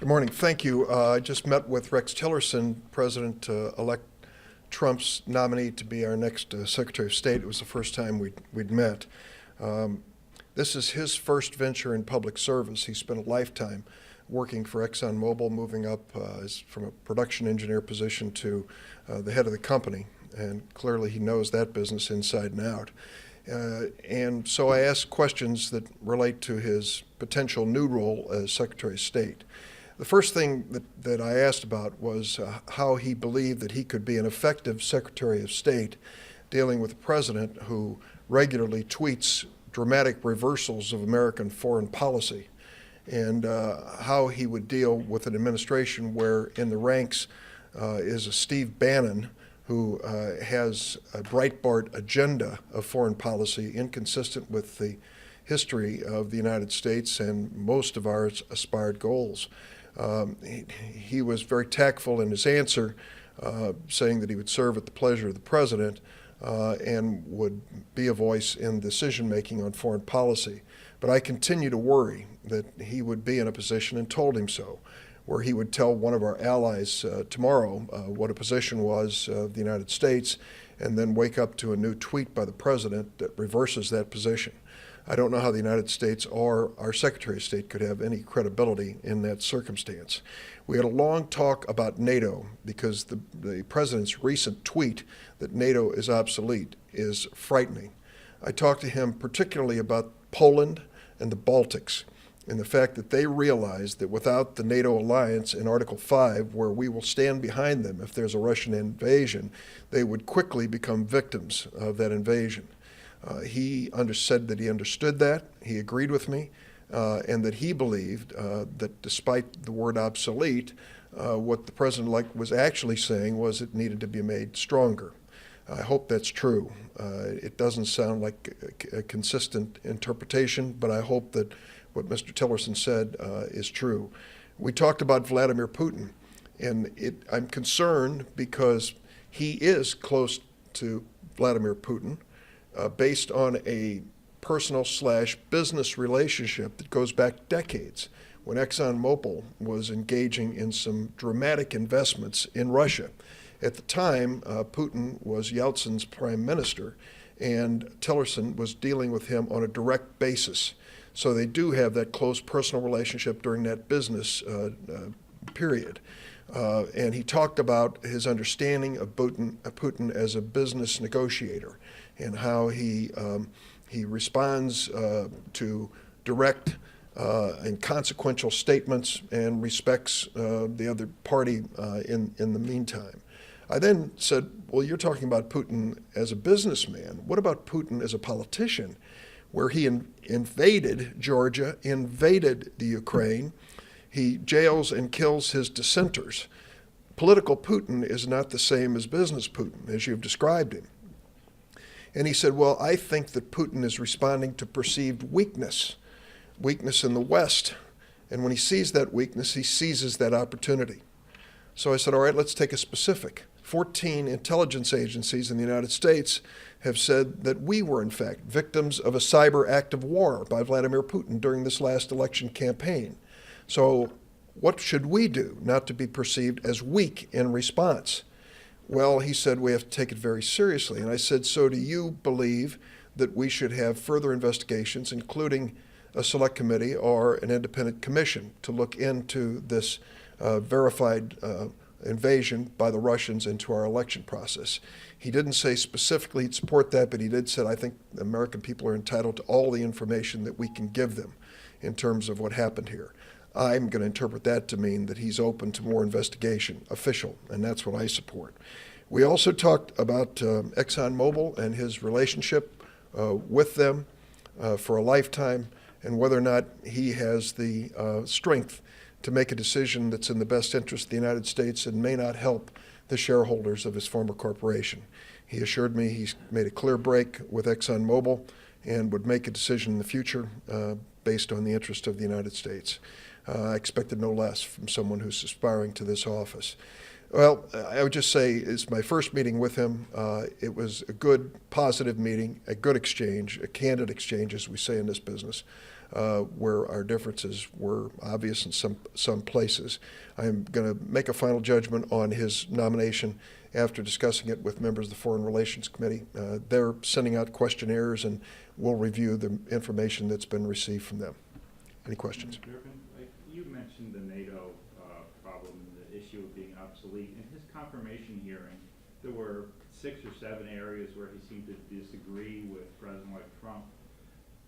Good morning. Thank you. I just met with Rex Tillerson, President-elect Trump's nominee to be our next Secretary of State. It was the first time we'd met. This is his first venture in public service. He spent a lifetime working for ExxonMobil, moving up from a production engineer position to the head of the company. And clearly he knows that business inside and out. And so I asked questions that relate to his potential new role as Secretary of State. The first thing that I asked about was how he believed that he could be an effective Secretary of State dealing with a president who regularly tweets dramatic reversals of American foreign policy, and how he would deal with an administration where in the ranks is a Steve Bannon who has a Breitbart agenda of foreign policy inconsistent with the history of the United States and most of our aspired goals. He was very tactful in his answer, saying that he would serve at the pleasure of the president and would be a voice in decision-making on foreign policy. But I continue to worry that he would be in a position, and told him so, where he would tell one of our allies tomorrow what a position was of the United States, and then wake up to a new tweet by the president that reverses that position. I don't know how the United States or our Secretary of State could have any credibility in that circumstance. We had a long talk about NATO because the president's recent tweet that NATO is obsolete is frightening. I talked to him particularly about Poland and the Baltics, and the fact that they realize that without the NATO alliance in Article 5, where we will stand behind them if there's a Russian invasion, they would quickly become victims of that invasion. He said that he understood that, he agreed with me, and that he believed that despite the word obsolete, what the president-elect was actually saying was it needed to be made stronger. I hope that's true. It doesn't sound like a consistent interpretation, but I hope that what Mr. Tillerson said is true. We talked about Vladimir Putin, and I'm concerned because he is close to Vladimir Putin based on a personal/business relationship that goes back decades when ExxonMobil was engaging in some dramatic investments in Russia. At the time, Putin was Yeltsin's prime minister, and Tillerson was dealing with him on a direct basis. So they do have that close personal relationship during that business period. And he talked about his understanding of Putin as a business negotiator and how he responds to direct and consequential statements and respects the other party in the meantime. I then said, well, you're talking about Putin as a businessman. What about Putin as a politician, where he invaded Georgia, invaded the Ukraine, he jails and kills his dissenters? Political Putin is not the same as business Putin, as you've described him. And he said, well, I think that Putin is responding to perceived weakness in the West. And when he sees that weakness, he seizes that opportunity. So I said, all right, let's take a specific. 14 intelligence agencies in the United States have said that we were, in fact, victims of a cyber act of war by Vladimir Putin during this last election campaign. So what should we do not to be perceived as weak in response? Well, he said, we have to take it very seriously. And I said, so do you believe that we should have further investigations, including a select committee or an independent commission to look into this verified invasion by the Russians into our election process? He didn't say specifically he'd support that, but he did say, I think the American people are entitled to all the information that we can give them in terms of what happened here. I'm going to interpret that to mean that he's open to more investigation, official, and that's what I support. We also talked about ExxonMobil and his relationship with them for a lifetime, and whether or not he has the strength to make a decision that's in the best interest of the United States and may not help the shareholders of his former corporation. He assured me he's made a clear break with ExxonMobil and would make a decision in the future based on the interest of the United States. I expected no less from someone who's aspiring to this office. Well, I would just say it's my first meeting with him. It was a good, positive meeting, a good exchange, a candid exchange, as we say in this business. where our differences were obvious in some places. I'm going to make a final judgment on his nomination after discussing it with members of the Foreign Relations Committee. They're sending out questionnaires, and we'll review the information that's been received from them. Any questions? Durbin, you mentioned the NATO problem, the issue of being obsolete. In his confirmation hearing, there were 6 or 7 areas where he seemed to disagree with President-elect Trump.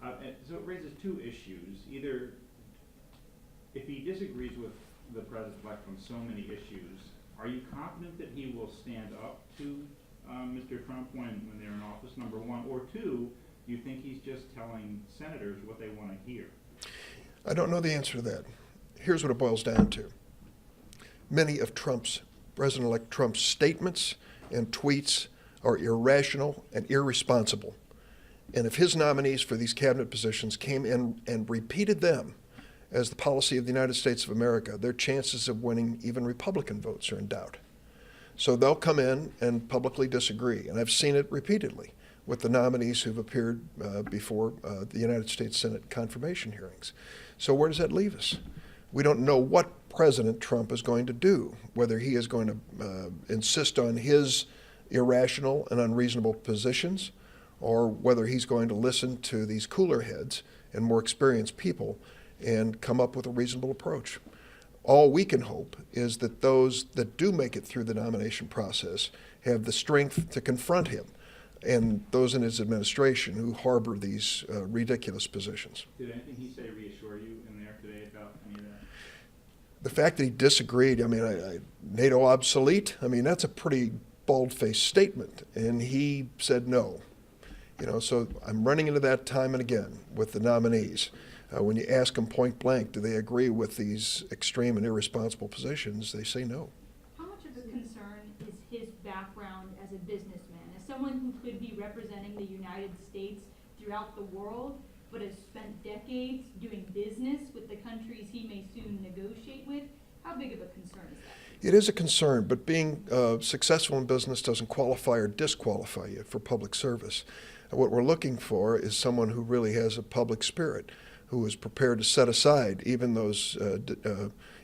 And so it raises 2 issues. Either if he disagrees with the President-elect on so many issues, are you confident that he will stand up to Mr. Trump when they're in office, number one? Or 2, do you think he's just telling senators what they want to hear? I don't know the answer to that. Here's what it boils down to. Many of President-elect Trump's statements and tweets are irrational and irresponsible. And if his nominees for these cabinet positions came in and repeated them as the policy of the United States of America, their chances of winning even Republican votes are in doubt. So they'll come in and publicly disagree. And I've seen it repeatedly with the nominees who've appeared before the United States Senate confirmation hearings. So where does that leave us? We don't know what President Trump is going to do, whether he is going to insist on his irrational and unreasonable positions, or whether he's going to listen to these cooler heads and more experienced people and come up with a reasonable approach. All we can hope is that those that do make it through the nomination process have the strength to confront him and those in his administration who harbor these ridiculous positions. Did anything he say reassure you in there today about any of that? The fact that he disagreed, NATO obsolete, that's a pretty bald-faced statement, and he said no. So I'm running into that time and again with the nominees. When you ask them point blank, do they agree with these extreme and irresponsible positions, they say no. How much of a concern is his background as a businessman, as someone who could be representing the United States throughout the world, but has spent decades doing business with the countries he may soon negotiate with? How big of a concern is that? It is a concern, but being successful in business doesn't qualify or disqualify you for public service. What we're looking for is someone who really has a public spirit, who is prepared to set aside even those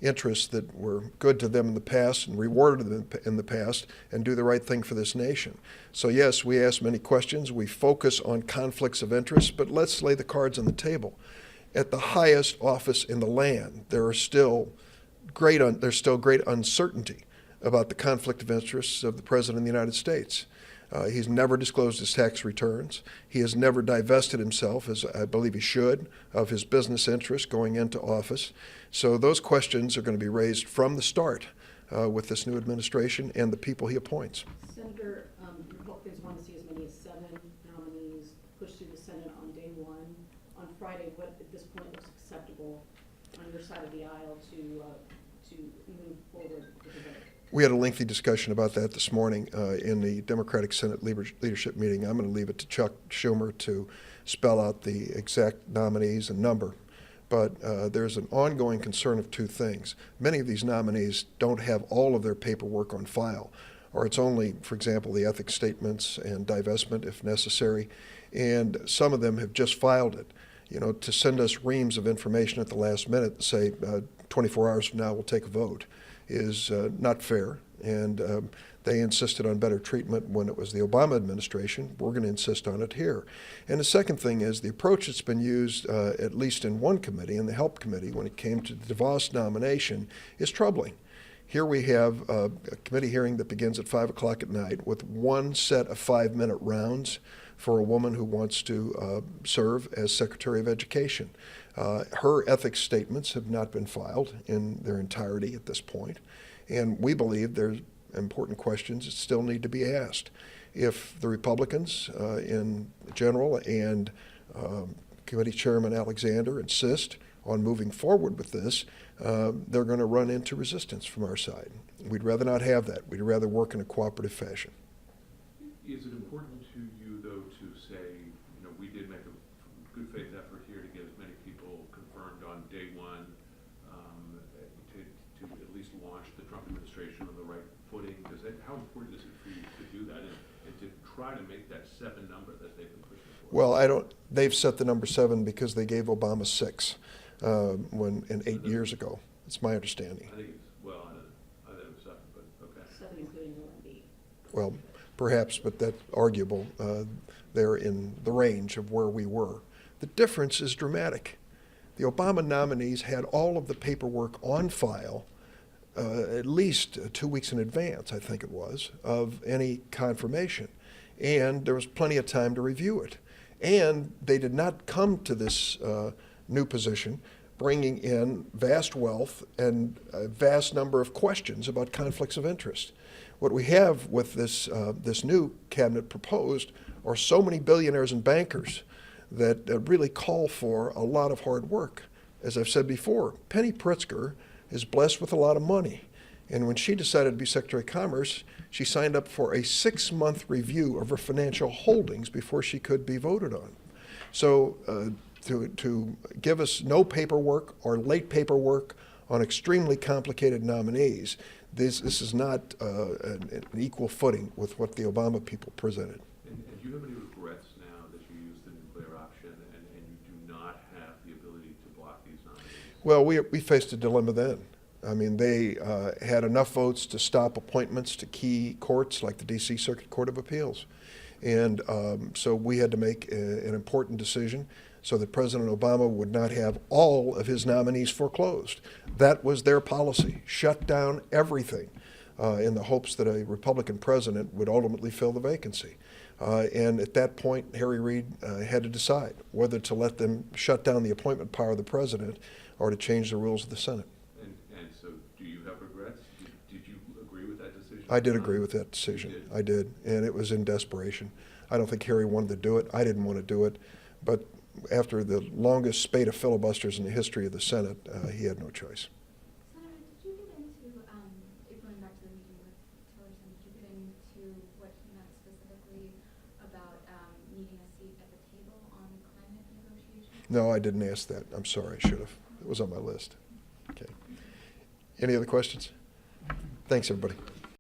interests that were good to them in the past and rewarded them in the past and do the right thing for this nation. So yes, we ask many questions. We focus on conflicts of interest, but let's lay the cards on the table. At the highest office in the land, there's still great uncertainty about the conflict of interests of the President of the United States. He's never disclosed his tax returns. He has never divested himself, as I believe he should, of his business interests going into office. So those questions are going to be raised from the start with this new administration and the people he appoints. Senator, Republicans want to see as many as 7 nominees pushed through the Senate on day 1. On Friday, what at this point looks acceptable on your side of the aisle to move forward with the vote? We had a lengthy discussion about that this morning in the Democratic Senate leadership meeting. I'm going to leave it to Chuck Schumer to spell out the exact nominees and number. But there's an ongoing concern of 2 things. Many of these nominees don't have all of their paperwork on file, or it's only, for example, the ethics statements and divestment if necessary. And some of them have just filed it. To send us reams of information at the last minute and say 24 hours from now we'll take a vote is not fair, and they insisted on better treatment when it was the Obama administration. We're going to insist on it here. And the second thing is the approach that's been used, at least in one committee, in the HELP committee, when it came to the DeVos nomination, is troubling. Here we have a committee hearing that begins at 5 o'clock at night with one set of 5-minute rounds for a woman who wants to serve as Secretary of Education. Her ethics statements have not been filed in their entirety at this point, and we believe there's important questions that still need to be asked. If the Republicans in general and Committee Chairman Alexander insist on moving forward with this, they're going to run into resistance from our side. We'd rather not have that. We'd rather work in a cooperative fashion. Is it important to you, though, to say, we did make a good faith effort here to get as many people confirmed on day 1 to at least launch the Trump administration on the right footing? How important is it for you to do that and to try to make that 7 number that they've been pushing for? Well, they've set the number 7 because they gave Obama 6 in 8 years ago. It's my understanding. I think it's, well, I think it was 7, but okay. 7 including OMB. Well, perhaps, but that's arguable. They're in the range of where we were. The difference is dramatic. The Obama nominees had all of the paperwork on file at least 2 weeks in advance, I think it was, of any confirmation. And there was plenty of time to review it. And they did not come to this new position bringing in vast wealth and a vast number of questions about conflicts of interest. What we have with this, this new cabinet proposed are so many billionaires and bankers that really call for a lot of hard work. As I've said before, Penny Pritzker is blessed with a lot of money. And when she decided to be Secretary of Commerce, she signed up for a 6-month review of her financial holdings before she could be voted on. So to give us no paperwork or late paperwork on extremely complicated nominees, this is not an equal footing with what the Obama people presented. And do you have any regrets now that you used the nuclear option and you do not have the ability to block these nominees? Well, we faced a dilemma then. I mean, they had enough votes to stop appointments to key courts like the D.C. Circuit Court of Appeals. And so we had to make an important decision so that President Obama would not have all of his nominees foreclosed. That was their policy, shut down everything in the hopes that a Republican president would ultimately fill the vacancy. And at that point, Harry Reid had to decide whether to let them shut down the appointment power of the president or to change the rules of the Senate. And so do you have regrets? Did you agree with that decision? I did agree with that decision. You did? I did, and it was in desperation. I don't think Harry wanted to do it. I didn't want to do it. But after the longest spate of filibusters in the history of the Senate, he had no choice. Senator, did you get into, going back to the meeting with Tillerson, did you get into what he meant specifically about needing a seat at the table on climate negotiations? No, I didn't ask that. I'm sorry, I should have. It was on my list. Okay. Any other questions? Thanks, everybody.